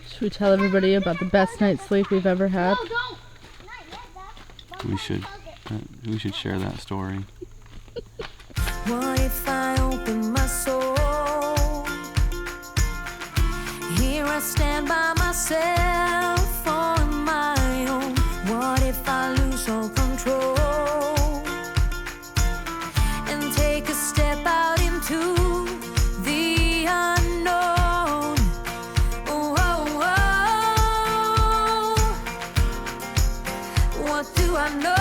Should we tell everybody about the best night's sleep we've ever had? We should share that story. What if I open my soul? Here I stand by myself on my own. What if I lose all control and take a step out into the unknown? Oh, oh, oh. What do I know?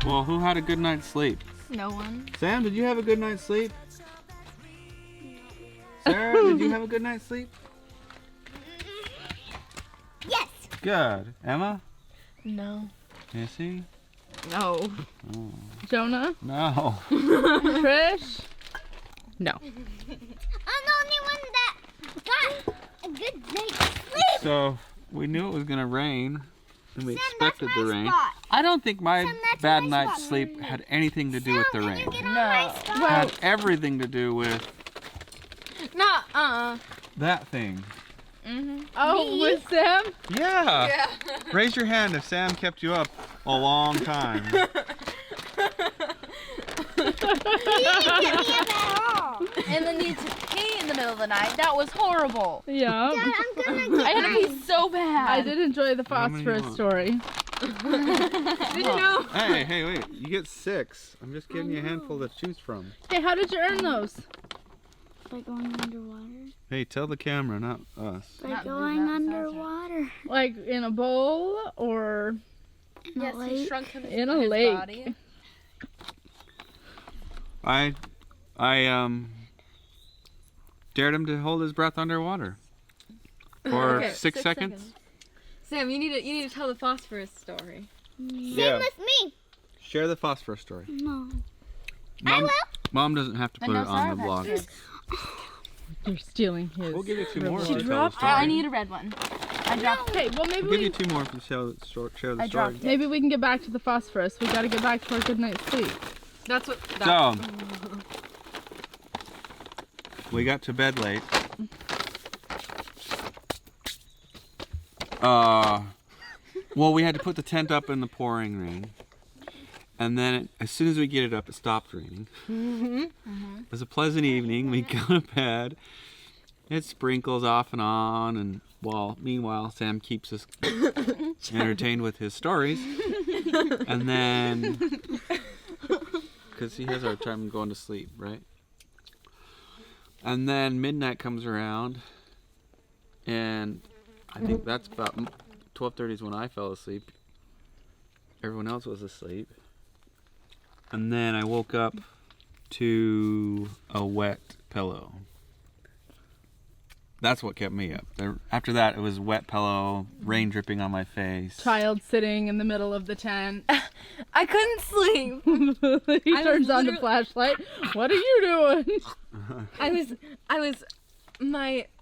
Well, who had a good night's sleep? No one. Sam, did you have a good night's sleep? Sarah, did you have a good night's sleep? Yes. Good. Emma? No. Missy? No. Oh. Jonah? No. Trish? No. I'm the only one that got a good night's sleep. So, we knew it was going to rain, and we Sam, expected that's the my rain. spot. I don't think my Sam, that's bad my night's spot. sleep had anything to do with the Sam, rain. can you get on my spot? Had everything to do with that thing. Oh, with Sam? Yeah. Raise your hand if Sam kept you up a long time. You didn't get me up at all. And the need to pee in the middle of the night. That was horrible. Yeah. Dad, I'm gonna get I had to pee so bad. I did enjoy the How many do you phosphorus want? story. Did you know? Hey, wait. You get 6. I'm just giving you a handful to choose from. Hey, how did you earn those? By going underwater. Hey, tell the camera, not us. By Not going do that, underwater. Like in a bowl or In a Yes, he lake. shrunk his, in a his lake? body. I dared him to hold his breath underwater for Okay, 6 seconds. Sam, you need to tell the phosphorus story. Yeah. With me. Share the phosphorus story. No. Mom doesn't have to put it on the blog. You're stealing his. We'll give you 2 more if She you tell the dropped story. I need a red one. I dropped Okay, well maybe We'll give you we 2 more if you share the story. dropped it. maybe we can get back to the phosphorus. We got to get back to our good night's sleep. That's what. So, we got to bed late. Well, we had to put the tent up in the pouring rain. And then as soon as we get it up, it stopped raining. It was a pleasant evening. We go to bed. It sprinkles off and on. And meanwhile, Sam keeps us entertained with his stories. And then, because he has our time going to sleep, right? And then midnight comes around. And I think that's about 12:30 is when I fell asleep. Everyone else was asleep. And then I woke up to a wet pillow. That's what kept me up. After that, it was wet pillow, rain dripping on my face. Child sitting in the middle of the tent. I couldn't sleep. He I turns was on the literally- flashlight. What are you doing?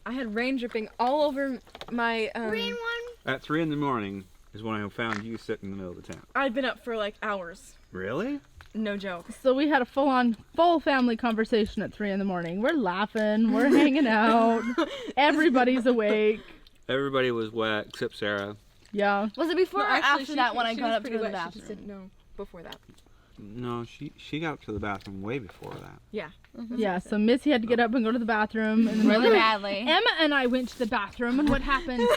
I had rain dripping all over my. Green one. At 3 in the morning is when I found you sitting in the middle of the tent. I'd been up for like hours. Really? No joke. So we had a full family conversation at 3 in the morning. We're laughing. We're hanging out. Everybody's awake. Everybody was wet except Sarah. Yeah. Was it before No, or actually, after she- that when I she got was up to pretty go to the wet. She just bathroom? didn't know before that. No, she got to the bathroom way before that. Yeah. Yeah, so Missy had to get up and go to the bathroom. And then Really badly. Emma and I went to the bathroom, and what happened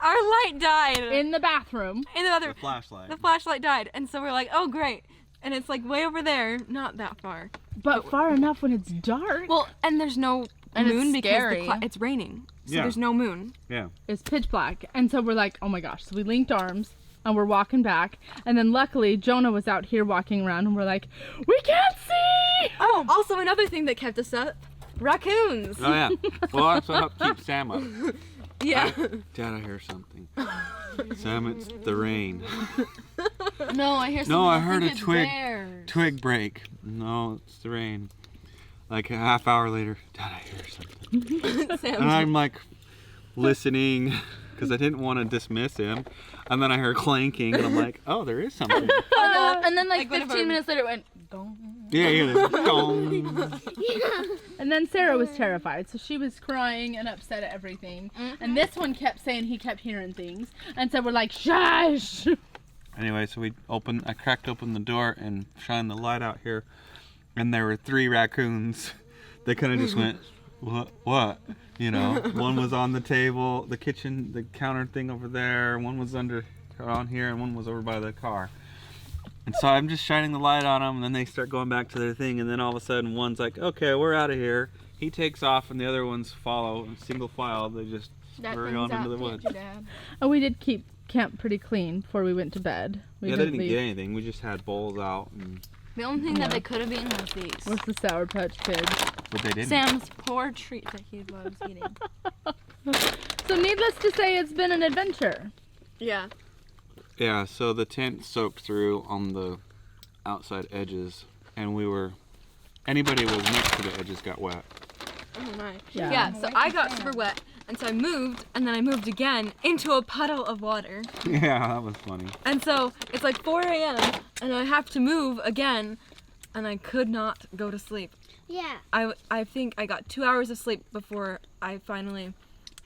Our light died. in the bathroom? In the other, The flashlight. the flashlight died, and so we're like, oh great, and it's like way over there, not that far. But far enough when it's dark. Well, and there's no And it's moon because scary. it's raining, so Yeah. there's no moon. Yeah. It's pitch black. And so we're like, oh my gosh. So we linked arms and we're walking back. And then luckily Jonah was out here walking around and we're like, we can't see! Oh, also another thing that kept us up, raccoons. Oh yeah. Well, that's what helped keep Sam up. Yeah. Dad, I hear something. Sam, it's the rain. No, I hear something. No, I heard think a it's twig. bears. Twig break. No, it's the rain. Like a half hour later, Dad, I hear something. Sam, And I'm like listening because I didn't want to dismiss him. And then I heard clanking and I'm like, oh, there is something. and then like one of 15 our- minutes later it went gong. Yeah, yeah. Gong. And then Sarah was terrified, so she was crying and upset at everything. And this one kept saying he kept hearing things. And so we're like, shush! Anyway, so I cracked open the door and shined the light out here. And there were 3 raccoons. They kind of just went, what? You know, one was on the table, the kitchen, the counter thing over there. One was on here, and one was over by the car. And so I'm just shining the light on them, and then they start going back to their thing. And then all of a sudden, one's like, okay, we're out of here. He takes off, and the other ones follow in single file. They just hurry on into the woods. Oh, we did keep camp pretty clean before we went to bed. We Yeah, they didn't leave. get anything. We just had bowls out, The only thing that they could have eaten was these. What's the Sour Patch Kids? but they didn't. Sam's poor treat that he loves eating. So needless to say, it's been an adventure. Yeah. Yeah, so the tent soaked through on the outside edges, and anybody who was next to the edges got wet. Oh my. Yeah. Yeah, so I got super wet, and so I moved, and then I moved again into a puddle of water. Yeah, that was funny. And so it's like 4 a.m., and I have to move again, and I could not go to sleep. Yeah. I think I got 2 hours of sleep before I finally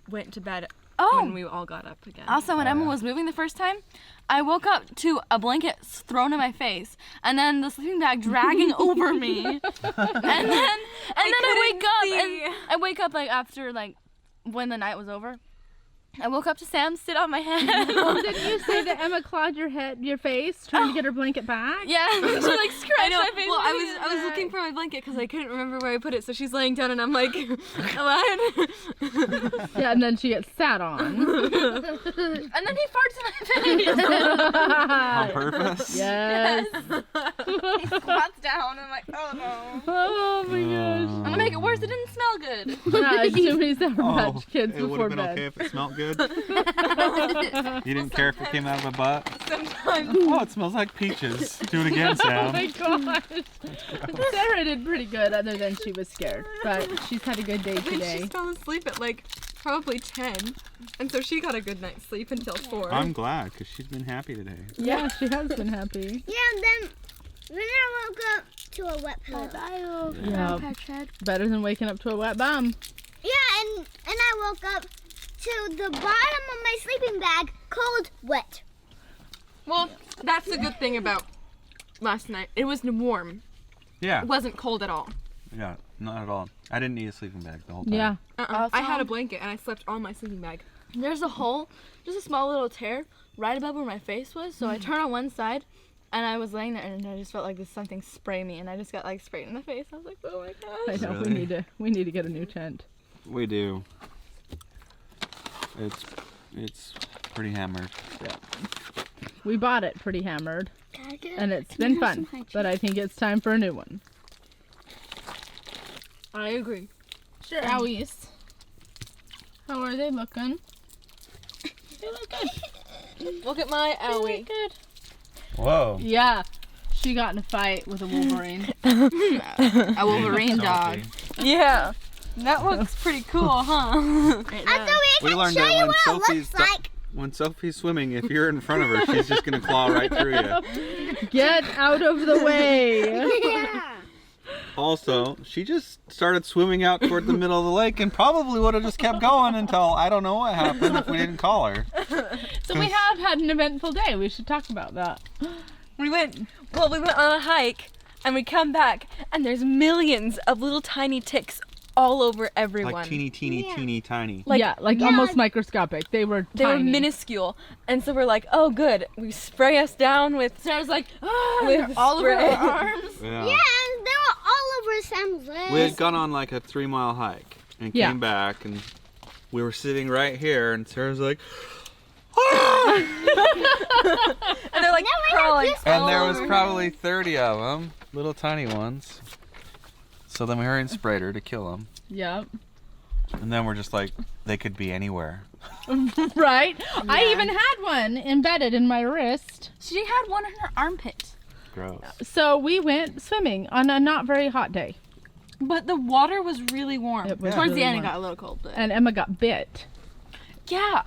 went to bed when we all got up again. Also, when Emma was moving the first time, I woke up to a blanket thrown in my face, and then the sleeping bag dragging over me, and then I wake up like after like when the night was over. I woke up to Sam sit on my head. Didn't you say that Emma clawed your face trying to get her blanket back? Yeah, she like scratched I know. my face. Well, with I was it. looking for my blanket because I couldn't remember where I put it. So she's laying down, and I'm like, what? Yeah, and then she gets sat on. And then he farts in my face. On purpose? Yes. He squats down. And I'm like, oh no. Oh my gosh. I'm gonna make it worse. It didn't smell good. Yeah, too many Sour Patch Kids it would before have been bed. okay if it smelled good. You didn't care if it came out of a butt? Sometimes. Oh, it smells like peaches. Do it again, Oh my Sam. gosh. Sarah did pretty good other than she was scared. But she's had a good day I think today. she fell asleep at like probably 10, and so she got a good night's sleep until 4. I'm glad, because she's been happy today. Yeah, she has been happy. Yeah, and then I woke up to a wet pillow. Yeah. Better than waking up to a wet bum. Yeah, and I woke up to the bottom of my sleeping bag, cold, wet. Well, that's the good thing about last night. It was warm. Yeah. It wasn't cold at all. Yeah, not at all. I didn't need a sleeping bag the whole time. Yeah. I had a blanket and I slept on my sleeping bag. There's a hole, just a small little tear right above where my face was. So I turned on one side, and I was laying there, and I just felt like something spray me, and I just got like sprayed in the face. I was like, oh my I gosh. know, Really? we need to get a new tent. We do. It's pretty hammered. We bought it pretty hammered. And it's been fun. But I think it's time for a new one. I agree. Sure. Owies. How are they looking? They look good. Look at my They look owie. good. Whoa. Yeah. She got in a fight with a Wolverine. A Wolverine dog. Yeah. That looks pretty cool, huh? I thought we We could learned show that you when what it Sophie's looks like. when Sophie's swimming, if you're in front of her, she's just gonna claw right through you. Get out of the way. Yeah. Also, she just started swimming out toward the middle of the lake and probably would have just kept going until I don't know what happened if we didn't call her. So we have had an eventful day. We should talk about that. We went on a hike and we come back and there's millions of little tiny ticks all over everyone. Like teeny, tiny. Like- yeah, like yeah. almost microscopic. They were They were tiny. minuscule. And so we're like, oh good. We spray us down with Sarah's like, with all over spray. her arms. Yeah. Yeah, and they were all over Sam's legs. We had gone on like a 3-mile hike and Yeah. came back and we were sitting right here and Sarah's like, And they're like crawling. and there was probably 30 of them, little tiny ones. So then we hurried and sprayed her to kill them. Yep. And then we're just like, they could be anywhere. Right? I even had one embedded in my wrist. She had one in her armpit. Gross. So we went swimming on a not very hot day. But the water was really warm. It was Towards really the end, warm. it got a little cold. But... And Emma got bit. Yeah,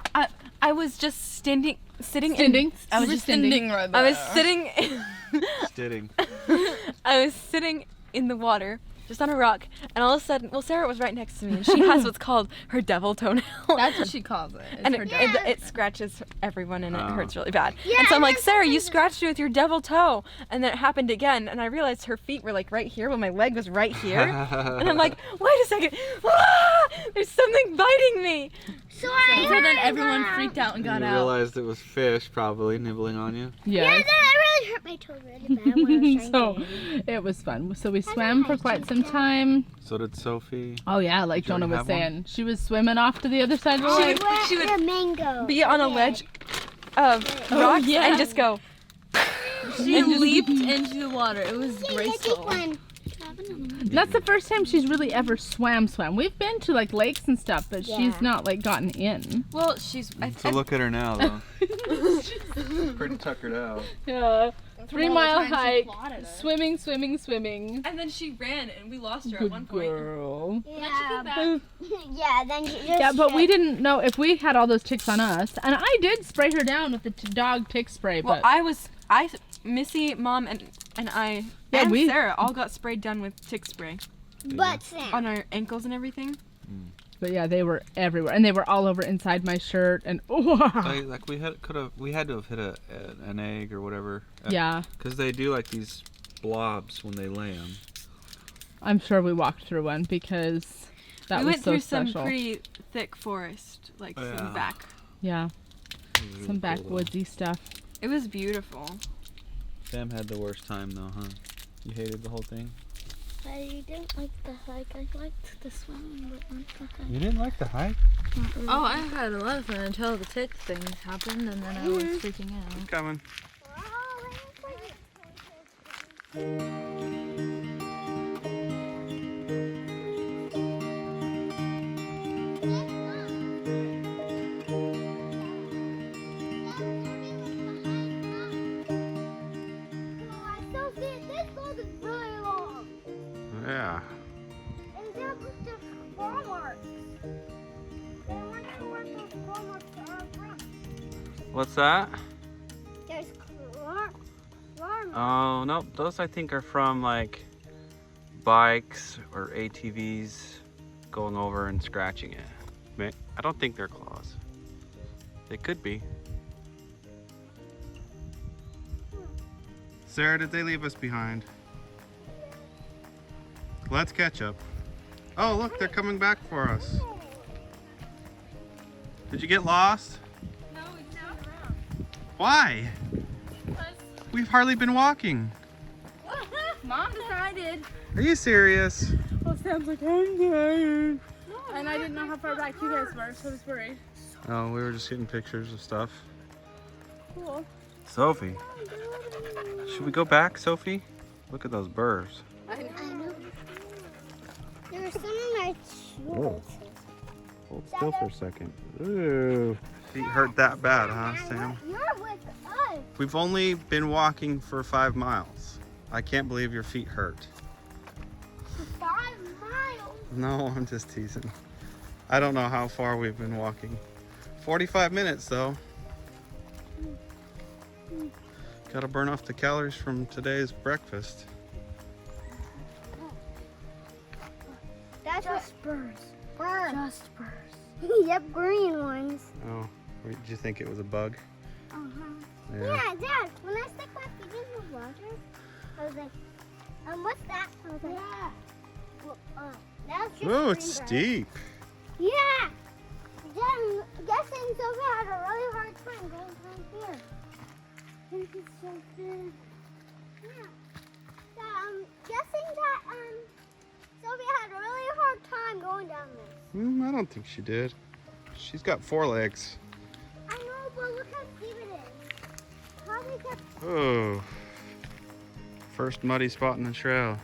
I was just sitting. I was just standing. right there. I was sitting. Stitting. I was sitting in the water, just on a rock, and all of a sudden, well, Sarah was right next to me, and she has what's called her devil toenail. That's what she calls it. And It's her it scratches everyone, and it Oh. hurts really bad. Yeah, and so I'm and like, then Sarah, you sometimes- scratched me with your devil toe. And then it happened again, and I realized her feet were like right here, when my leg was right here. And I'm like, wait a second, ah, there's something biting me. So I So then heard everyone that. freaked out and got you out. realized it was fish probably nibbling on you. Yeah, Yes. that really hurt my toe really bad when I was So trying to. it was fun. So we swam for quite some time. So did Sophie. Oh yeah, like Did you Jonah was have one? saying. She was swimming off to the other side of the lake. She would The mango. be on a ledge of rocks yeah. and just go. She leaped into the water. It was Take graceful. one. That's the first time she's really ever swam. We've been to like lakes and stuff, but she's Yeah. not like gotten in. Well, she's. So look at her now though. Pretty tuckered out. Yeah. 3 mile time she hike. plotted it. Swimming. And then she ran, and we lost her at Good one point. girl. Yeah, yeah. Then she just Yeah, but we shit. didn't know if we had all those ticks on us. And I did spray her down with the dog tick spray, Well, but Missy, Mom, and I, Yeah, and we- Sarah all got sprayed down with tick spray But Sam. on our ankles and everything. yeah, they were everywhere, and they were all over inside my shirt, and Like we had to have hit an egg or whatever. yeah, Because they do like these blobs when they lay them. I'm sure we walked through one because that We was went so through special. some pretty thick forest, like Yeah. some back. Yeah, some backwoodsy stuff. It was beautiful. Sam had the worst time though, huh? You hated the whole thing? I didn't like the hike. I liked the swimming, but not the hike. You didn't like the hike? Oh, I had a lot of fun until the tick thing happened, and then I was freaking out. Coming. Yeah. And there was just claw marks. And I wonder where those claw marks are from. What's that? There's claw marks. Oh, no. Those I think are from like bikes or ATVs going over and scratching it. I don't think they're claws. They could be. Sarah, did they leave us behind? Let's catch up. Oh, look, they're coming back for us. Did you get lost? No, we turned around. Why? We've hardly been walking. Mom decided. Are you serious? Well, Sam's like, I'm tired. And I didn't know how far back you guys were, so I was worried. Oh, we were just getting pictures of stuff. Cool. Sophie, should we go back, Sophie? Look at those burrs. I know. There were some in my Whoa. shoes. Hold still for a second. Ooh. Feet hurt that bad, huh, Sam? You're with us. We've only been walking for 5 miles. I can't believe your feet hurt. 5 miles. No, I'm just teasing. I don't know how far we've been walking. 45 minutes though. Gotta burn off the calories from today's breakfast. That's just spurs. Spurs. Just spurs. Yep, green ones. Oh, did you think it was a bug? Yeah, Dad, when I stick my feet in the water, I was like, what's that? I was like, well, that's just Oh, it's green steep. grass. Yeah. Dad, I'm guessing Sophia had a really hard time going down here. This is so good. Yeah. Dad, I'm guessing that Sophia had a really hard time going down this. I don't think she did. She's got 4 legs. I know, but look how steep it is. Probably kept. Oh. First muddy spot in the trail.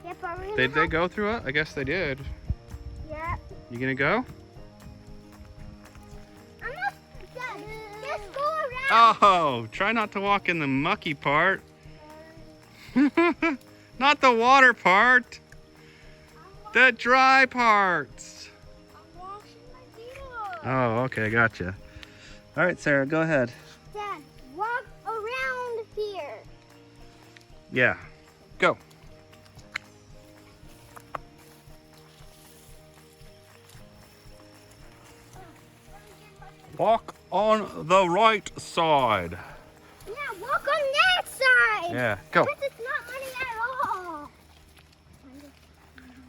Yep, are we gonna Did they go through it? I guess they did. Yep. You gonna go? I'm not done. Just go around. Oh, try not to walk in the mucky part. Not the water part. The dry parts. I'm washing my feet. Oh, okay, gotcha. All right, Sarah, go ahead. Dad, walk around here. Yeah, go. Walk on the right side. Yeah, walk on that side. Yeah, go. This is not money at all.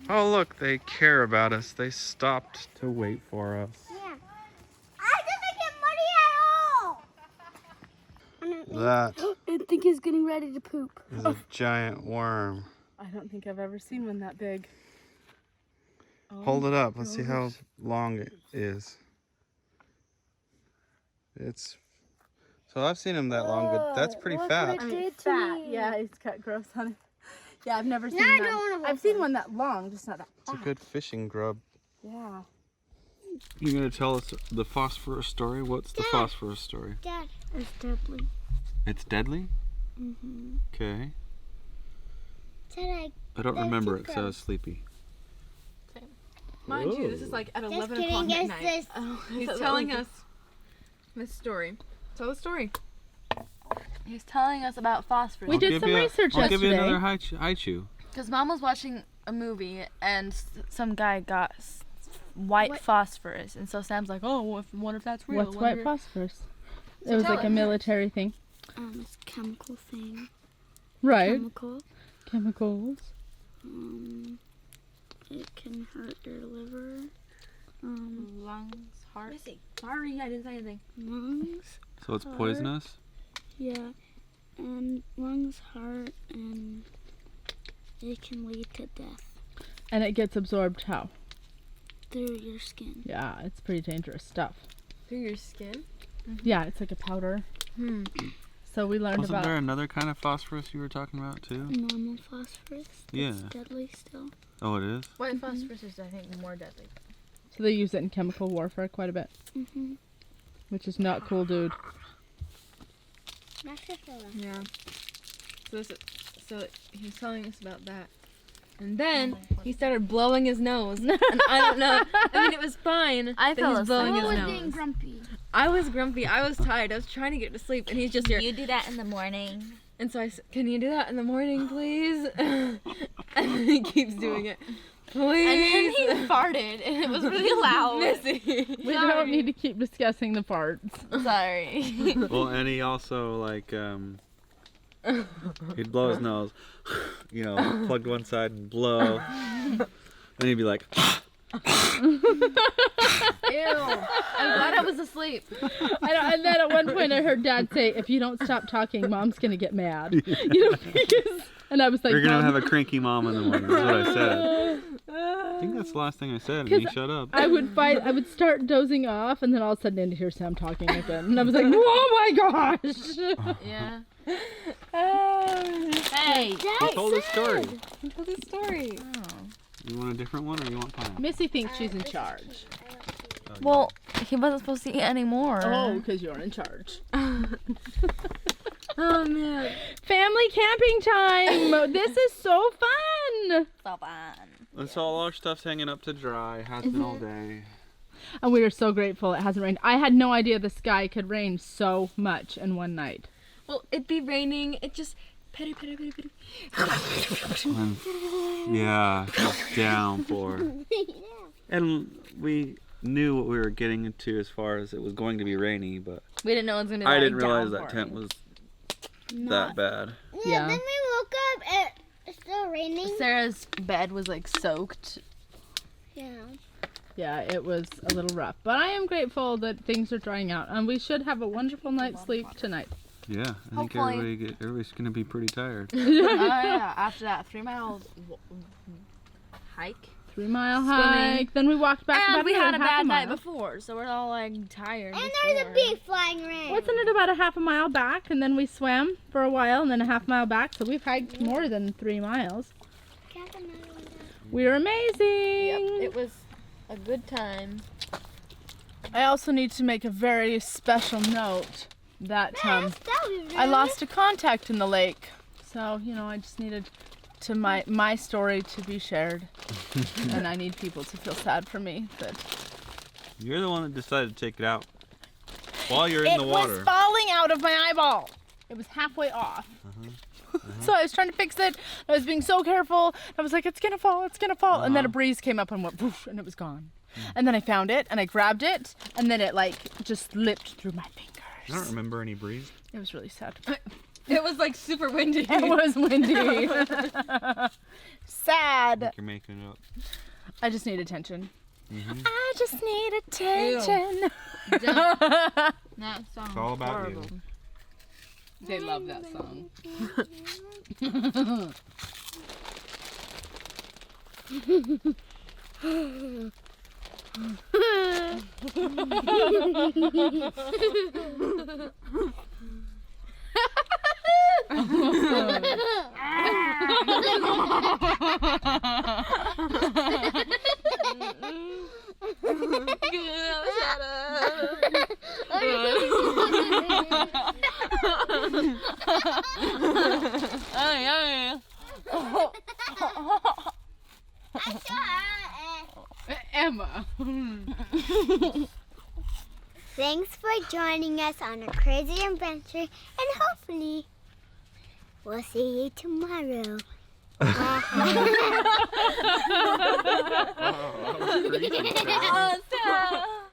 Oh, look, they care about us. They stopped to wait for us. Yeah. I didn't get money at all. That I think he's getting ready to poop. is a giant worm. I don't think I've ever seen one that big. Hold it up. Let's see how long it is. It's so I've seen him that long, but that's pretty fat. I mean, fat. Yeah, he's got gross on it. Yeah, I've never seen I one. don't wanna hold I've seen one that long, just not that It's a fat. good fishing grub. Yeah. You gonna tell us the phosphorus story? What's the Dad. phosphorus story? Dad, it's deadly. It's deadly? Mm-hmm. Okay. Dad, I don't That's remember too it because I was gross. sleepy. Mind you, this is like at 11 kidding, o'clock at it's night. this- Oh, he's telling us this story. Tell the story. He's telling us about phosphorus. We did some research I'll give you yesterday. another high chew. Because Mom was watching a movie and some guy got white phosphorus, and so Sam's like, "Oh, what if that's real?" What's Wonder- white phosphorus? It was like a military thing. It's a chemical thing. Right. Chemical. Chemicals. It can hurt your liver. Lungs, heart. Sorry, I didn't say anything. Lungs. So it's poisonous? Yeah. And lungs, heart, and it can lead to death And it gets absorbed how? through your skin. Yeah, it's pretty dangerous stuff. Through your skin? Yeah, it's like a powder. So we learned Wasn't about. there another kind of phosphorus you were talking about too? Normal phosphorus. Yeah. It's deadly still. Oh, it is? White phosphorus is, I think, more deadly. So they use it in chemical warfare quite a bit, Mm-hmm. which is not cool, dude. Yeah. So he's telling us about that. And then he started blowing his nose. And I don't know. I mean, it was fine. I that fell he's blowing his asleep. nose. grumpy. I was grumpy. I was tired. I was trying to get to sleep, and he's just here. You do that in the morning. And so I said, "Can you do that in the morning, please?" And then he keeps doing it. Please. And then he farted, and it was really loud. Missy. We don't need to keep discussing the parts. Sorry. Well, and he also, like, he'd blow his nose, you know, plug one side and blow. And he'd be like, Ew. I'm glad I was asleep. And then at one point I heard Dad say, "If you don't stop talking, Mom's gonna get mad." You know, because, and I was like, "You're gonna "Mom." have a cranky mom in the morning," is what I said. I think that's the last thing I said, and he shut up. I would start dozing off, and then all of a sudden I'd hear Sam talking again, and I was like, "Oh my gosh!" Yeah. Oh, Hey. He told a story. he told his story. You want a different one, or you want pineapple? Missy thinks she's in charge. Well, he wasn't supposed to eat anymore. Oh, because you're in charge. Oh man. Family camping time! This is so fun! So fun. And so all our stuff's hanging up to dry. Has been all day. And we are so grateful it hasn't rained. I had no idea the sky could rain so much in one night. Well, it'd be raining. It just pitter pitter pitter pitter. And, yeah, just downpour. And we knew what we were getting into as far as it was going to be rainy, but We didn't know it was gonna be I like didn't realize that downpouring. tent was that bad. Yeah. Then we woke up, it's still raining. Sarah's bed was like soaked. Yeah. Yeah, it was a little rough. But I am grateful that things are drying out. And we should have a wonderful night's sleep tonight. Yeah, I think Hopefully. everybody's gonna be pretty tired. Oh yeah, after that 3 mile hike. 3-mile Swimming. hike. Then we walked back And about we had a half bad mile. night before, so we're all like tired. And there's a before. bee flying around. Wasn't it about a half a mile back? And then we swam for a while and then a half mile back. So we've hiked more than 3 miles. Catherine, We were amazing. Yep, it was a good time. I also need to make a very special note that I lost a contact in the lake. So, you know, I just needed to my story to be shared. And I need people to feel sad for me that You're the one that decided to take it out while you're in the water. It was falling out of my eyeball. It was halfway off. So I was trying to fix it. I was being so careful. I was like, it's gonna fall, it's gonna fall. And then a breeze came up and went poof, and it was gone. And then I found it and I grabbed it and then it like just slipped through my fingers. I don't remember any breeze. It was really sad. It was like super windy. It was windy. Sad. I think you're making it up. I just need attention. I just need attention. That song. It's all about you. They love that song. Emma. Thanks for joining us on a crazy adventure, and hopefully we'll see you tomorrow. Oh, Oh, stop.